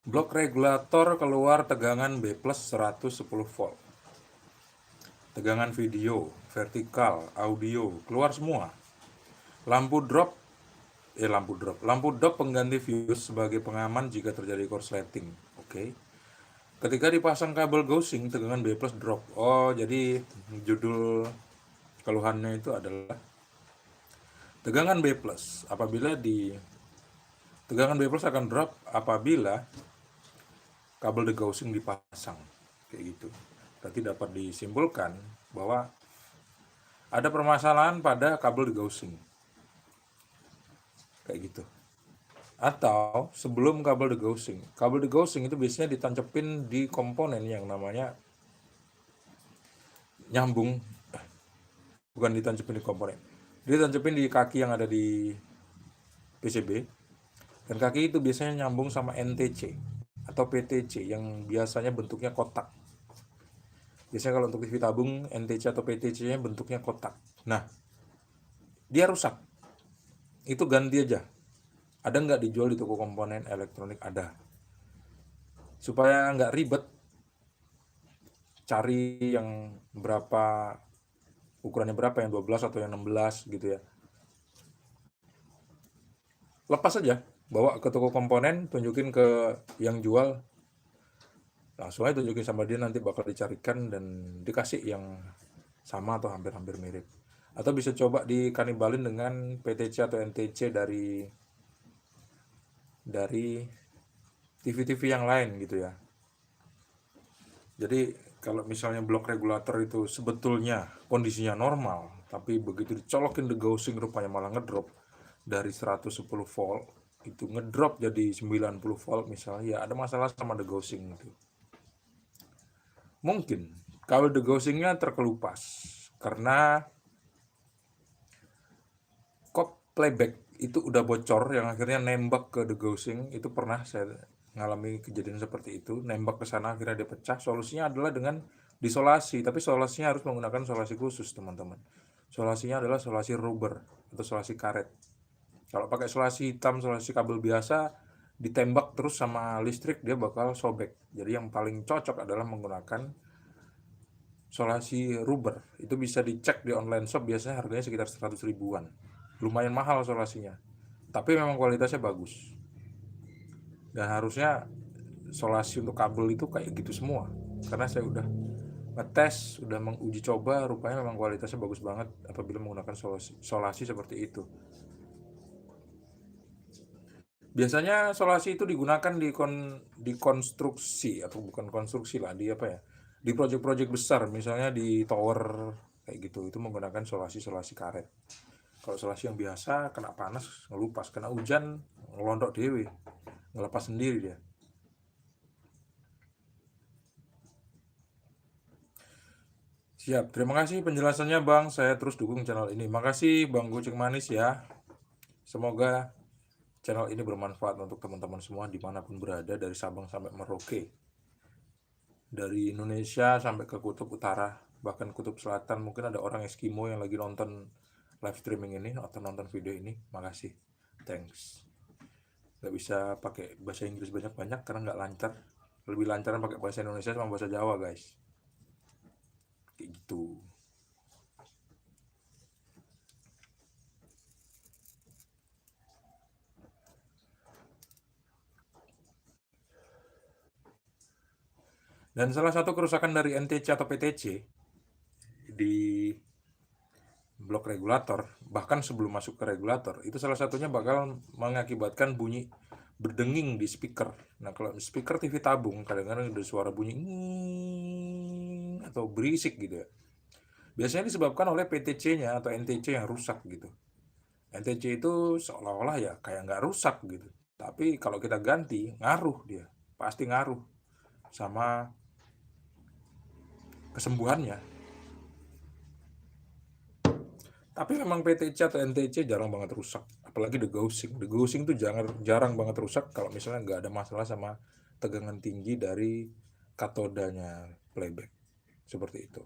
Blok regulator keluar tegangan B+ 110 volt. Tegangan video, vertikal, audio, keluar semua. Lampu drop pengganti fuse sebagai pengaman jika terjadi korsleting. Oke. Ketika dipasang kabel gaussing, tegangan B+ drop. Oh, jadi judul keluhannya itu adalah tegangan B+ akan drop apabila kabel degaussing dipasang. Kayak gitu. Berarti dapat disimpulkan bahwa ada permasalahan pada kabel degaussing. Kayak gitu. Atau sebelum kabel degaussing. Kabel degaussing itu biasanya ditancapin di komponen yang namanya nyambung, bukan ditancapin di komponen. Dia tancapin di kaki yang ada di PCB. Dan kaki itu biasanya nyambung sama NTC atau PTC yang biasanya bentuknya kotak. Biasanya kalau untuk TV tabung, NTC atau PTC-nya bentuknya kotak. Nah, dia rusak. Itu ganti aja. Ada nggak dijual di toko komponen elektronik? Ada. Supaya nggak ribet, cari yang berapa, ukurannya berapa, yang 12 atau yang 16 gitu ya. Lepas aja, bawa ke toko komponen, tunjukin ke yang jual, langsung aja tunjukin sama dia, nanti bakal dicarikan dan dikasih yang sama atau hampir-hampir mirip. Atau bisa coba dikanibalin dengan PTC atau NTC dari TV-TV yang lain gitu ya. Jadi kalau misalnya blok regulator itu sebetulnya kondisinya normal, tapi begitu dicolokin degaussing rupanya malah ngedrop dari 110 volt, itu ngedrop jadi 90 volt misalnya, ya ada masalah sama degaussing itu. Mungkin kalau degaussingnya terkelupas karena kop playback itu udah bocor yang akhirnya nembak ke degaussing. Itu pernah saya ngalami kejadian seperti itu, nembak ke sana akhirnya dia pecah. Solusinya adalah dengan disolasi, tapi solusinya harus menggunakan solasi khusus, teman-teman. Solasinya adalah solasi rubber atau solasi karet. Kalau pakai solasi hitam, solasi kabel biasa, ditembak terus sama listrik, dia bakal sobek. Jadi yang paling cocok adalah menggunakan solasi rubber. Itu bisa dicek di online shop, biasanya harganya sekitar 100 ribuan. Lumayan mahal solasinya, tapi memang kualitasnya bagus. Dan harusnya solasi untuk kabel itu kayak gitu semua, karena saya udah ngetes, udah menguji coba, rupanya memang kualitasnya bagus banget apabila menggunakan solasi seperti itu. Biasanya solasi itu digunakan di konstruksi, atau bukan konstruksi lah, di apa ya, di proyek-proyek besar, misalnya di tower kayak gitu, itu menggunakan solasi karet. Kalau solasi yang biasa kena panas ngelupas, kena hujan ngelondok dewe, ngelepas sendiri dia. Siap, terima kasih penjelasannya Bang, saya terus dukung channel ini. Makasih Bang Kucing Manis ya. Semoga channel ini bermanfaat untuk teman-teman semua dimanapun berada, dari Sabang sampai Merauke, dari Indonesia sampai ke Kutub Utara, bahkan Kutub Selatan. Mungkin ada orang Eskimo yang lagi nonton live streaming ini atau nonton video ini. Makasih, thanks. Gak bisa pakai bahasa Inggris banyak-banyak karena nggak lancar. Lebih lancaran pakai bahasa Indonesia sama bahasa Jawa, guys. Kayak gitu. Dan salah satu kerusakan dari NTC atau PTC di blok regulator, bahkan sebelum masuk ke regulator, itu salah satunya bakal mengakibatkan bunyi berdenging di speaker. Nah, kalau speaker TV tabung kadang-kadang ada suara bunyi atau berisik gitu ya. Biasanya disebabkan oleh PTC-nya atau NTC yang rusak gitu. NTC itu seolah-olah ya kayak nggak rusak gitu. Tapi kalau kita ganti, ngaruh dia. Pasti ngaruh sama kesembuhannya. Tapi memang PTC atau NTC jarang banget rusak. Apalagi degaussing. Degaussing tuh jarang banget rusak kalau misalnya nggak ada masalah sama tegangan tinggi dari katodanya playback. Seperti itu.